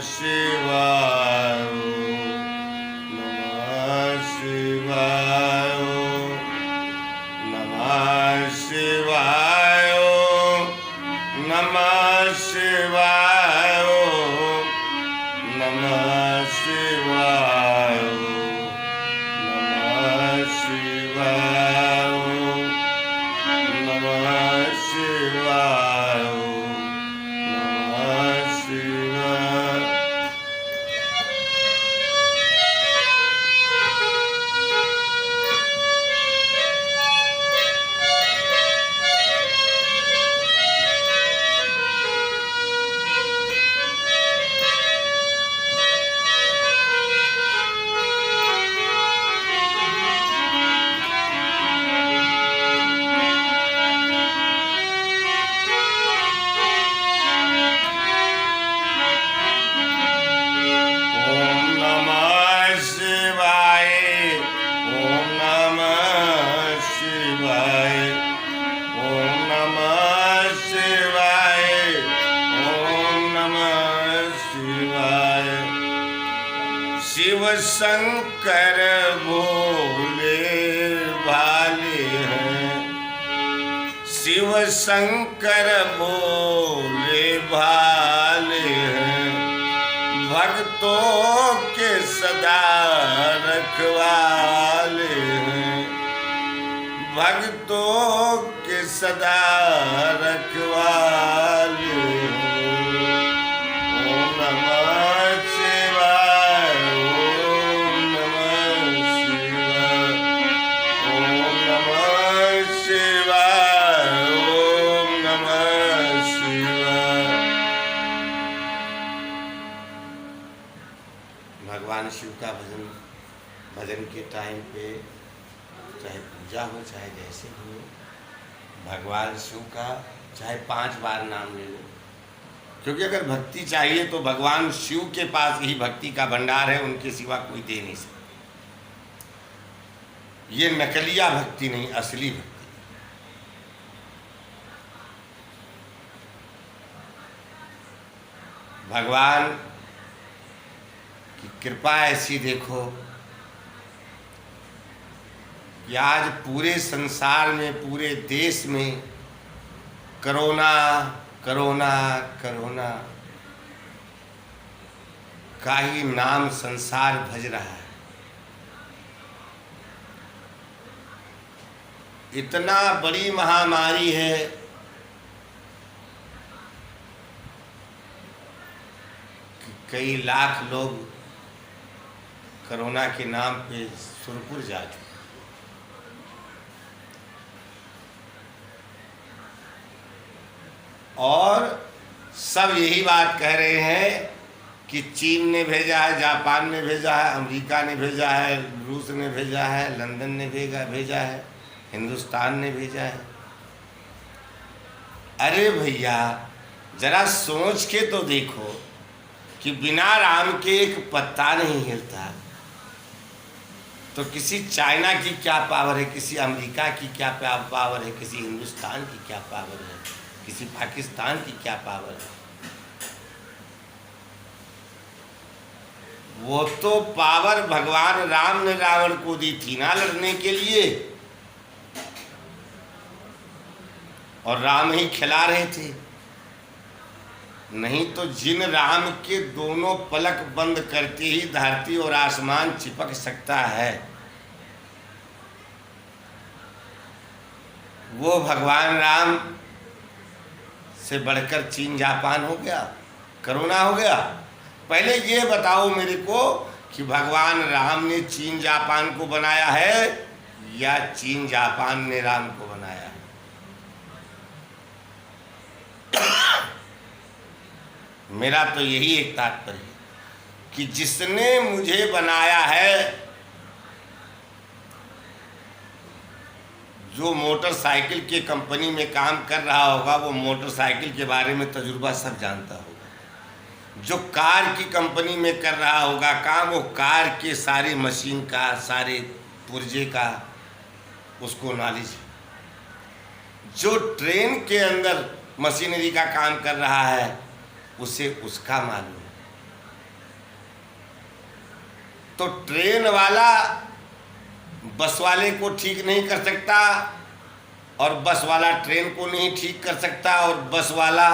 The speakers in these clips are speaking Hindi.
शिवाय नमः शिवाय नमः शिवाय नमः शिवाय नमः शिवाय नमः शिवाय नमः शिवाय नमः शिवाय। शिव शंकर भोले भाले हैं, शिव शंकर भोले भाले हैं, भक्तों के सदा रखवाले हैं, भक्तों के सदा रखवाले हैं। ओम नमः शिवाय ओम नमः शिवाय ओम नमः शिवाय ओम नमः शिवाय। भगवान शिव का भजन के टाइम पे चाहे पूजा हो चाहे जैसे हो, भगवान शिव का चाहे 5 बार नाम ले लो, क्योंकि अगर भक्ति चाहिए तो भगवान शिव के पास ही भक्ति का भंडार है, उनके सिवा कोई दे नहीं सकता। ये नकलिया भक्ति नहीं, असली भक्ति। भगवान की कृपा ऐसी देखो कि आज पूरे संसार में, पूरे देश में कोरोना कोरोना कोरोना का ही नाम संसार भज रहा है। इतना बड़ी महामारी है कि कई लाख लोग कोरोना के नाम पे सुरपुर जा चुके। और सब यही बात कह रहे हैं कि चीन ने भेजा है, जापान ने भेजा है, अमेरिका ने भेजा है, रूस ने भेजा है, लंदन ने भेजा है, हिंदुस्तान ने भेजा है। अरे भैया जरा सोच के तो देखो कि बिना राम के एक पत्ता नहीं हिलता, तो किसी चाइना की क्या पावर है, किसी अमेरिका की क्या पावर है, किसी हिंदुस्तान की क्या पावर है, किसी पाकिस्तान की क्या पावर है। वो तो पावर भगवान राम ने रावण को दी थी ना लड़ने के लिए, और राम ही खिला रहे थे। नहीं तो जिन राम के दोनों पलक बंद करते ही धरती और आसमान चिपक सकता है, वो भगवान राम से बढ़कर चीन जापान हो गया, कोरोना हो गया। पहले ये बताओ मेरे को कि भगवान राम ने चीन जापान को बनाया है या चीन जापान ने राम को बनाया है? मेरा तो यही एक तात्पर्य है कि जिसने मुझे बनाया है, जो मोटरसाइकिल के कंपनी में काम कर रहा होगा वो मोटरसाइकिल के बारे में तजुर्बा सब जानता होगा। जो कार की कंपनी में कर रहा होगा काम, वो कार के सारे मशीन का, सारे पुर्जे का उसको नॉलेज है। जो ट्रेन के अंदर मशीनरी का काम कर रहा है उसे उसका मालूम है। तो ट्रेन वाला बस वाले को ठीक नहीं कर सकता, और बस वाला ट्रेन को नहीं ठीक कर सकता, और बस वाला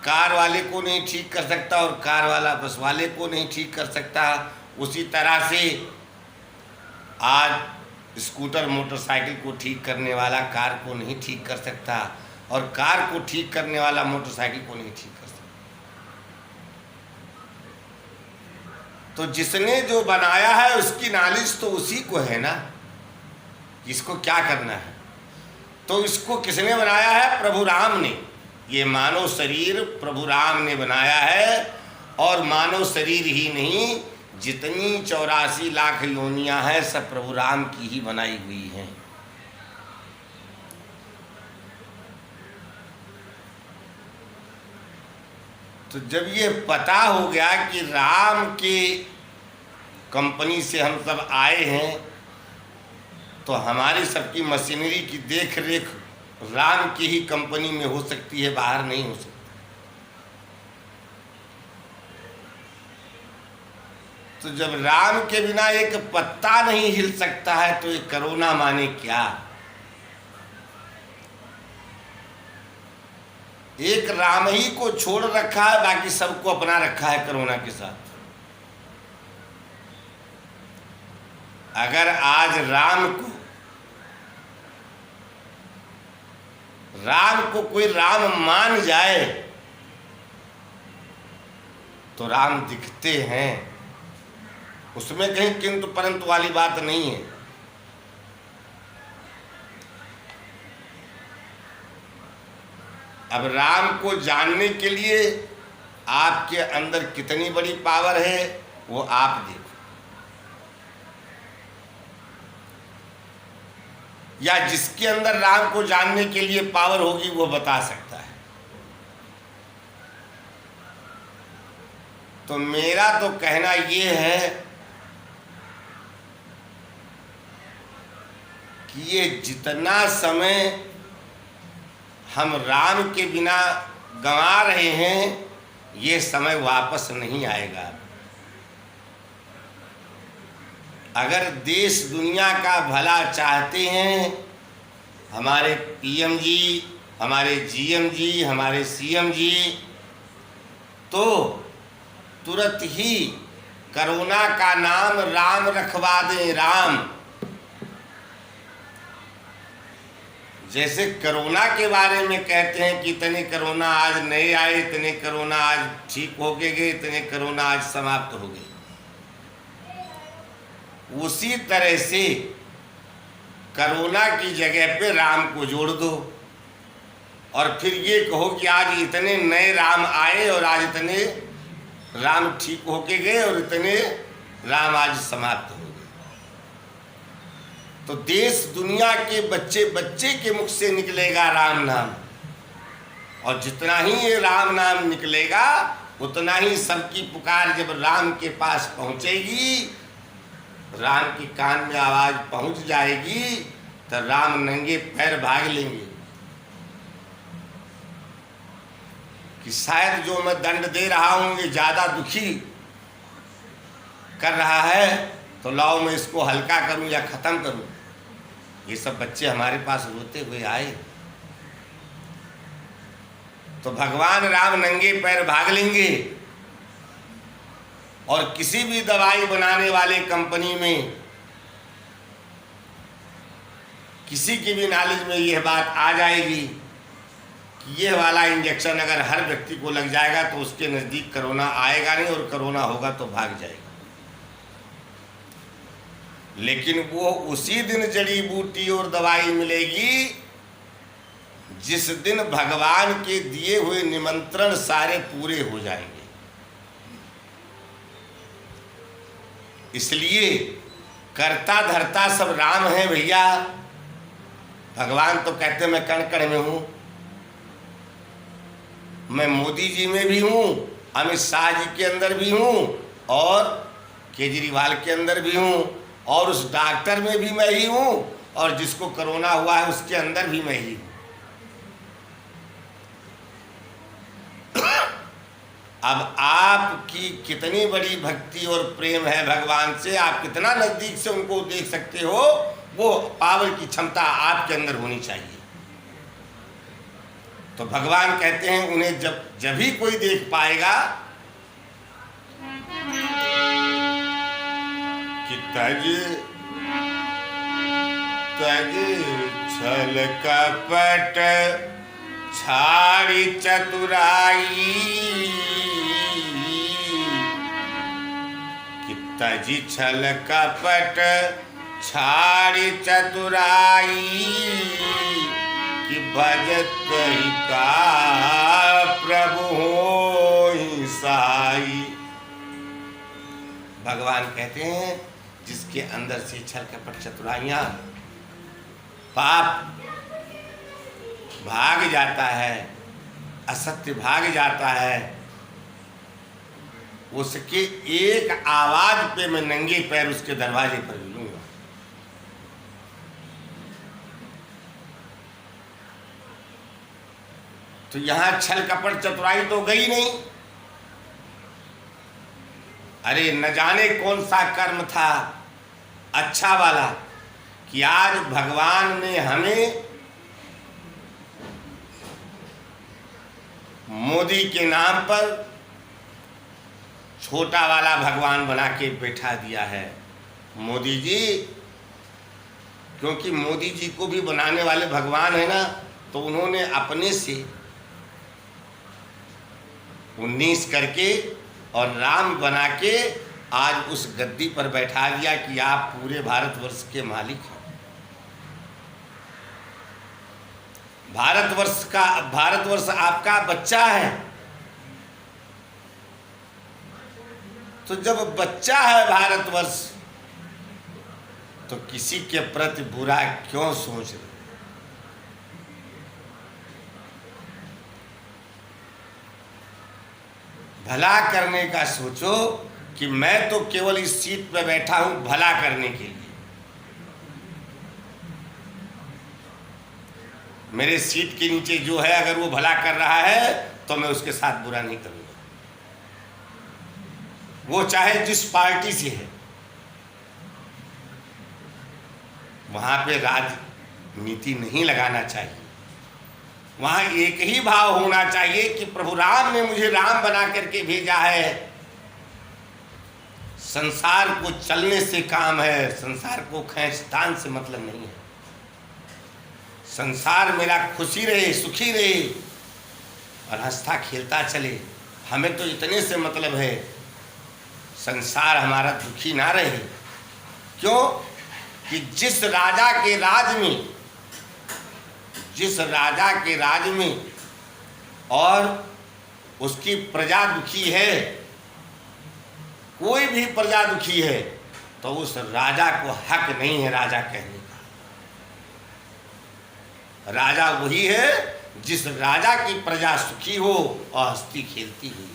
कार वाले को नहीं ठीक कर सकता, और कार वाला बस वाले को नहीं ठीक कर सकता। उसी तरह से आज स्कूटर मोटरसाइकिल को ठीक करने वाला कार को नहीं ठीक कर सकता, और कार को ठीक करने वाला मोटरसाइकिल को नहीं ठीक कर सकता। तो जिसने जो बनाया है उसकी नॉलेज तो उसी को है ना, इसको क्या करना है। तो इसको किसने बनाया है? प्रभु राम ने। ये मानव शरीर प्रभु राम ने बनाया है, और मानव शरीर ही नहीं, जितनी 84 लाख योनियां हैं सब प्रभु राम की ही बनाई हुई हैं। तो जब ये पता हो गया कि राम के कंपनी से हम सब आए हैं, तो हमारी सबकी मशीनरी की देख रेख राम की ही कंपनी में हो सकती है, बाहर नहीं हो सकती। तो जब राम के बिना एक पत्ता नहीं हिल सकता है, तो ये कोरोना माने क्या? एक राम ही को छोड़ रखा है, बाकी सबको अपना रखा है कोरोना के साथ। अगर आज राम को कोई राम मान जाए तो राम दिखते हैं, उसमें कहीं किंतु परंतु वाली बात नहीं है। अब राम को जानने के लिए आपके अंदर कितनी बड़ी पावर है वो आप देखो, या जिसके अंदर राम को जानने के लिए पावर होगी वो बता सकता है। तो मेरा तो कहना ये है कि ये जितना समय हम राम के बिना गंवा रहे हैं, ये समय वापस नहीं आएगा। अगर देश दुनिया का भला चाहते हैं, हमारे पीएम जी, हमारे जीएम जी, हमारे सीएम जी, तो तुरंत ही कोरोना का नाम राम रखवा दें। राम, जैसे कोरोना के बारे में कहते हैं कि इतने कोरोना आज नए आए, इतने कोरोना आज ठीक हो गए, इतने कोरोना आज समाप्त हो गए, उसी तरह से कोरोना की जगह पे राम को जोड़ दो, और फिर ये कहो कि आज इतने नए राम आए, और आज इतने राम ठीक होके गए, और इतने राम आज समाप्त हो गए। तो देश दुनिया के बच्चे बच्चे के मुख से निकलेगा राम नाम, और जितना ही ये राम नाम निकलेगा उतना ही सबकी पुकार जब राम के पास पहुंचेगी, राम की कान में आवाज पहुंच जाएगी, तो राम नंगे पैर भाग लेंगे कि शायद जो मैं दंड दे रहा हूं ये ज्यादा दुखी कर रहा है, तो लाओ मैं इसको हल्का करूं या खत्म करूं। ये सब बच्चे हमारे पास रोते हुए आए, तो भगवान राम नंगे पैर भाग लेंगे, और किसी भी दवाई बनाने वाले कंपनी में किसी की भी नॉलेज में यह बात आ जाएगी कि यह वाला इंजेक्शन अगर हर व्यक्ति को लग जाएगा तो उसके नज़दीक कोरोना आएगा नहीं, और कोरोना होगा तो भाग जाएगा। लेकिन वो उसी दिन जड़ी बूटी और दवाई मिलेगी जिस दिन भगवान के दिए हुए निमंत्रण सारे पूरे हो जाएंगे। इसलिए करता धरता सब राम है भैया। भगवान तो कहते मैं कण कण में हूं, मैं मोदी जी में भी हूं, अमित शाह जी के अंदर भी हूं, और केजरीवाल के अंदर भी हूं, और उस डॉक्टर में भी मैं ही हूं, और जिसको कोरोना हुआ है उसके अंदर भी मैं ही हूं। अब आपकी कितनी बड़ी भक्ति और प्रेम है भगवान से, आप कितना नजदीक से उनको देख सकते हो, वो पावर की क्षमता आपके अंदर होनी चाहिए। तो भगवान कहते हैं उन्हें जब भी कोई देख पाएगा कि तज छल कपट छाड़ी चतुराई, कि तज छल कपट छाड़ी चतुराई, कि भजत ही का प्रभु होई साई। भगवान कहते हैं जिसके अंदर से छल कपट चतुराइयां, पाप भाग जाता है, असत्य भाग जाता है, उसके एक आवाज पे मैं नंगे पैर उसके दरवाजे पर मिलूंगा। तो यहां छल कपट चतुराई तो गई नहीं। अरे न जाने कौन सा कर्म था अच्छा वाला कि आज भगवान ने हमें मोदी के नाम पर छोटा वाला भगवान बना के बैठा दिया है। मोदी जी, क्योंकि मोदी जी को भी बनाने वाले भगवान है ना, तो उन्होंने अपने से 19 करके और राम बना के आज उस गद्दी पर बैठा दिया कि आप पूरे भारतवर्ष के मालिक हैं। भारतवर्ष आपका बच्चा है। तो जब बच्चा है भारतवर्ष, तो किसी के प्रति बुरा क्यों सोच रहे? भला करने का सोचो कि मैं तो केवल इस सीट पर बैठा हूं भला करने के लिए। मेरे सीट के नीचे जो है अगर वो भला कर रहा है तो मैं उसके साथ बुरा नहीं करूंगा, वो चाहे जिस पार्टी से है। वहां पे राजनीति नहीं लगाना चाहिए। वहां एक ही भाव होना चाहिए कि प्रभु राम ने मुझे राम बना करके भेजा है। संसार को चलने से काम है, संसार को खींचतान से मतलब नहीं है। संसार मेरा खुशी रहे, सुखी रहे और हंसता खेलता चले, हमें तो इतने से मतलब है। संसार हमारा दुखी ना रहे। क्यों? कि जिस राजा के राज में और उसकी प्रजा दुखी है, कोई भी प्रजा दुखी है, तो उस राजा को हक नहीं है राजा कहने का। राजा वही है जिस राजा की प्रजा सुखी हो और हंसती खेलती हुई।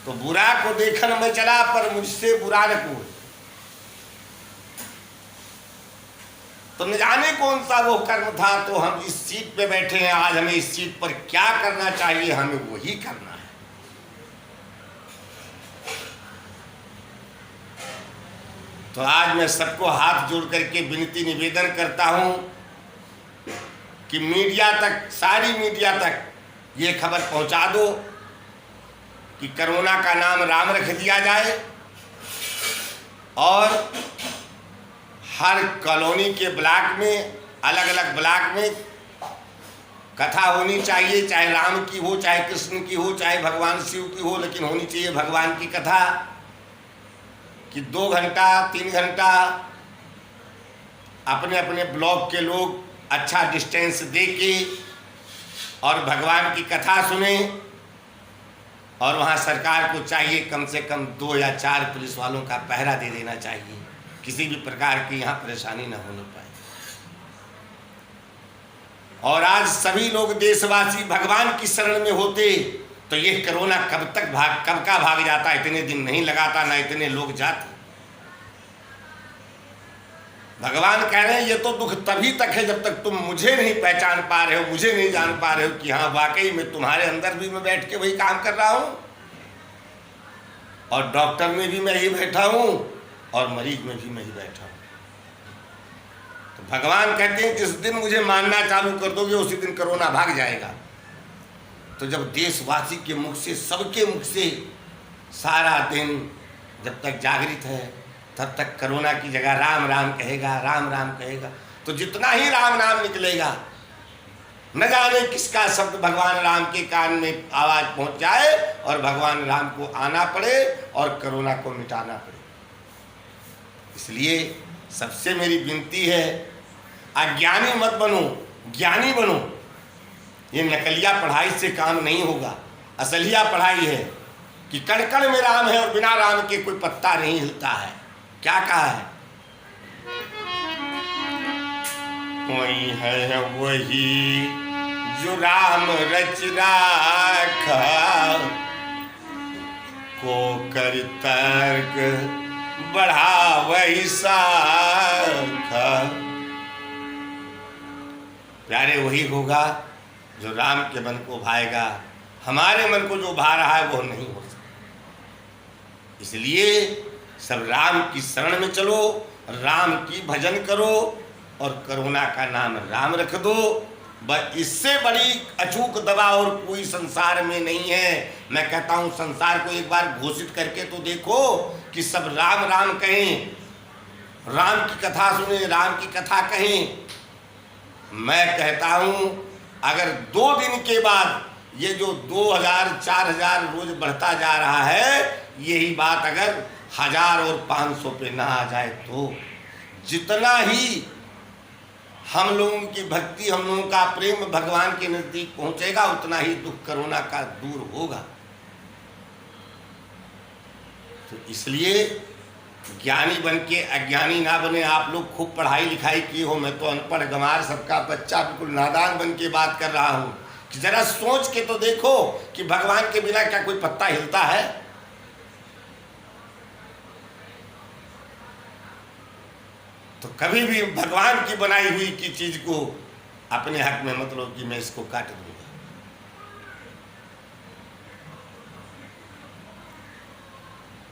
तो बुरा को देखन में चला पर मुझसे बुरा न कोई। तो न जाने कौन सा वो कर्म था, तो हम इस सीट पे बैठे हैं। आज हमें इस सीट पर क्या करना चाहिए, हमें वही करना है। तो आज मैं सबको हाथ जोड़ करके विनती निवेदन करता हूं कि मीडिया तक, सारी मीडिया तक ये खबर पहुंचा दो कि कोरोना का नाम राम रख दिया जाए और हर कॉलोनी के ब्लॉक में, अलग अलग ब्लॉक में कथा होनी चाहिए, चाहे राम की हो, चाहे कृष्ण की हो, चाहे भगवान शिव की हो, लेकिन होनी चाहिए भगवान की कथा। कि 2 घंटा 3 घंटा अपने अपने ब्लॉक के लोग अच्छा डिस्टेंस दे के और भगवान की कथा सुने। और वहाँ सरकार को चाहिए कम से कम 2 या 4 पुलिस वालों का पहरा दे देना चाहिए, किसी भी प्रकार की यहाँ परेशानी न होने पाए। और आज सभी लोग देशवासी भगवान की शरण में होते तो ये कोरोना कब का भाग जाता। इतने दिन नहीं लगाता, ना इतने लोग जाते। भगवान कह रहे हैं ये तो दुख तभी तक है जब तक तुम मुझे नहीं पहचान पा रहे हो, मुझे नहीं जान पा रहे हो कि हाँ वाकई में तुम्हारे अंदर भी मैं बैठ के वही काम कर रहा हूं और डॉक्टर में भी मैं ही बैठा हूं और मरीज में भी मैं ही बैठा हूं। तो भगवान कहते हैं जिस दिन मुझे मानना चालू कर दोगे उसी दिन कोरोना भाग जाएगा। तो जब देशवासी के मुख से, सबके मुख से सारा दिन जब तक जागृत है तब तक कोरोना की जगह राम राम कहेगा, राम राम कहेगा, तो जितना ही राम नाम निकलेगा न जाने किसका शब्द भगवान राम के कान में आवाज पहुंच जाए और भगवान राम को आना पड़े और कोरोना को मिटाना पड़े। इसलिए सबसे मेरी विनती है, अज्ञानी मत बनो, ज्ञानी बनो। ये नकलिया पढ़ाई से काम नहीं होगा। असलिया पढ़ाई है कि कण कण में राम है और बिना राम के कोई पत्ता नहीं हिलता है। क्या कहा है? कोई है वही जो राम रच राखा, को कर तर्क बढ़ा वही साखा। प्यारे वही होगा जो राम के मन को भाएगा। हमारे मन को जो भा रहा है वो नहीं हो सकता। इसलिए सब राम की शरण में चलो, राम की भजन करो और कोरोना का नाम राम रख दो। बस इससे बड़ी अचूक दवा और कोई संसार में नहीं है। मैं कहता हूँ संसार को एक बार घोषित करके तो देखो कि सब राम राम कहें, राम की कथा सुने, राम की कथा कहें। मैं कहता हूँ अगर 2 दिन के बाद ये जो 2000 4000 रोज बढ़ता जा रहा है, यही बात अगर 1000 और 500 पे ना आ जाए तो जितना ही हम लोगों की भक्ति, हम लोगों का प्रेम भगवान के नजदीक पहुंचेगा उतना ही दुख कोरोना का दूर होगा। तो इसलिए ज्ञानी बन के अज्ञानी ना बने। आप लोग खूब पढ़ाई लिखाई किए हो, मैं तो अनपढ़ गंवार सबका बच्चा बिल्कुल नादान बन के बात कर रहा हूं कि जरा सोच के तो देखो कि भगवान के बिना क्या कोई पत्ता हिलता है? तो कभी भी भगवान की बनाई हुई की चीज को अपने हक में मत लो कि मैं इसको काट दूंगा।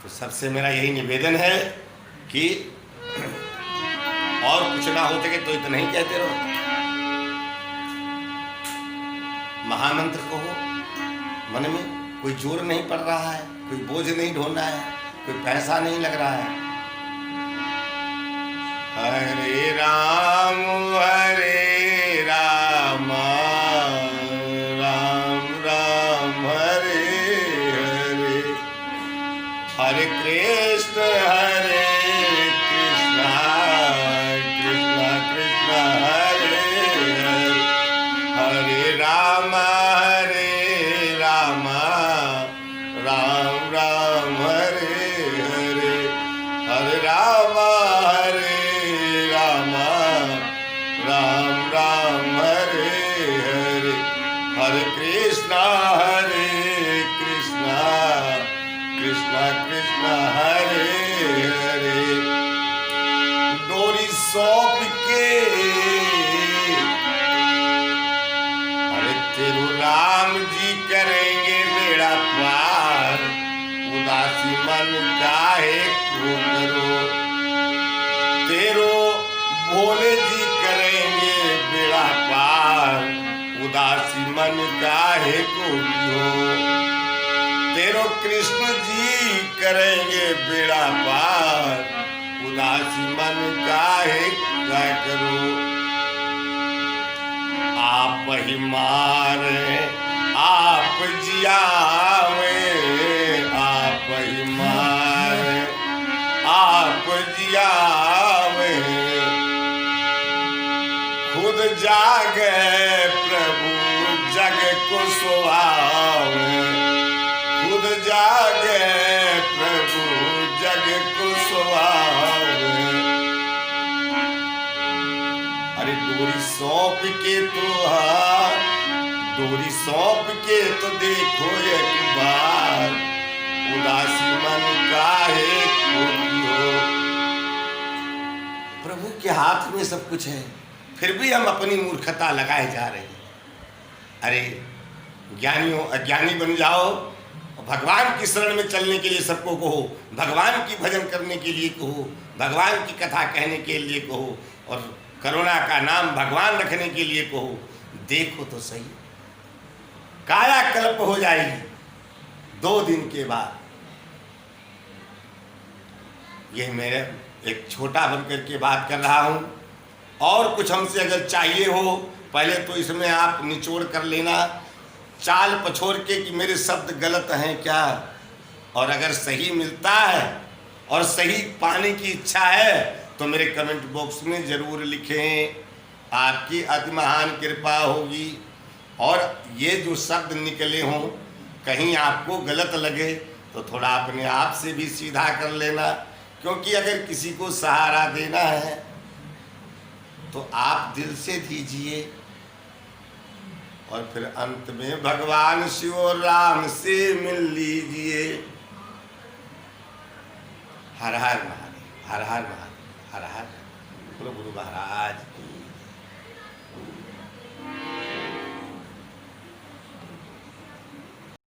तो सबसे मेरा यही निवेदन है कि और कुछ ना हो सके तो इतना ही कहते रहो, महामंत्र कहो। मन में कोई जोर नहीं पड़ रहा है, कोई बोझ नहीं ढोना है, कोई पैसा नहीं लग रहा है। हरे राम राम राम हरे हरे, हरे कृष्ण कृष्ण कृष्ण हरे हरे, हरे राम राम राम हरे हरे, हरे राम राम राम हरे हरे, हरे कृष्ण कृष्ण कृष्ण हरे हरे। डोरी सौंप के अरे तेरू राम जी करेंगे बेड़ा पार, उदासी मन काहे को करो। तेरो भोले जी करेंगे बेड़ा पार, उदासी मन काहे को हो। तेरो कृष्ण जी करेंगे बेड़ा पार, उदासी मन काहे क्या करो। आप ही मारे आप जियावे, आप ही मारे आप जियावे। खुद जागे प्रभु जग को सुहावे, खुद जागे प्रभु जग को सुहावे। अरे डोरी सौंप के तो डोरी सौंप के तो देखो एक बार, उदासी मन काहे को हो। प्रभु के हाथ में सब कुछ है, फिर भी हम अपनी मूर्खता लगाए जा रहे हैं। अरे ज्ञानियों, अज्ञानी बन जाओ, भगवान की शरण में चलने के लिए सबको कहो, भगवान की भजन करने के लिए कहो, भगवान की कथा कहने के लिए कहो, और करुणा का नाम भगवान रखने के लिए कहो। देखो तो सही, कायाकल्प हो जाएगी 2 दिन के बाद। ये मेरे एक छोटा बनकर के बात कर रहा हूँ, और कुछ हमसे अगर चाहिए हो पहले तो इसमें आप निचोड़ कर लेना, चाल पछोड़ के कि मेरे शब्द गलत हैं क्या, और अगर सही मिलता है और सही पाने की इच्छा है तो मेरे कमेंट बॉक्स में ज़रूर लिखें। आपकी अति महान कृपा होगी। और ये जो शब्द निकले हों कहीं आपको गलत लगे तो थोड़ा अपने आप से भी सीधा कर लेना, क्योंकि अगर किसी को सहारा देना है तो आप दिल से दीजिए, और फिर अंत में भगवान शिव और राम से मिल लीजिए। हर हर महादेव, हर हर महादेव, हर हर गुरु गुरु महाराज।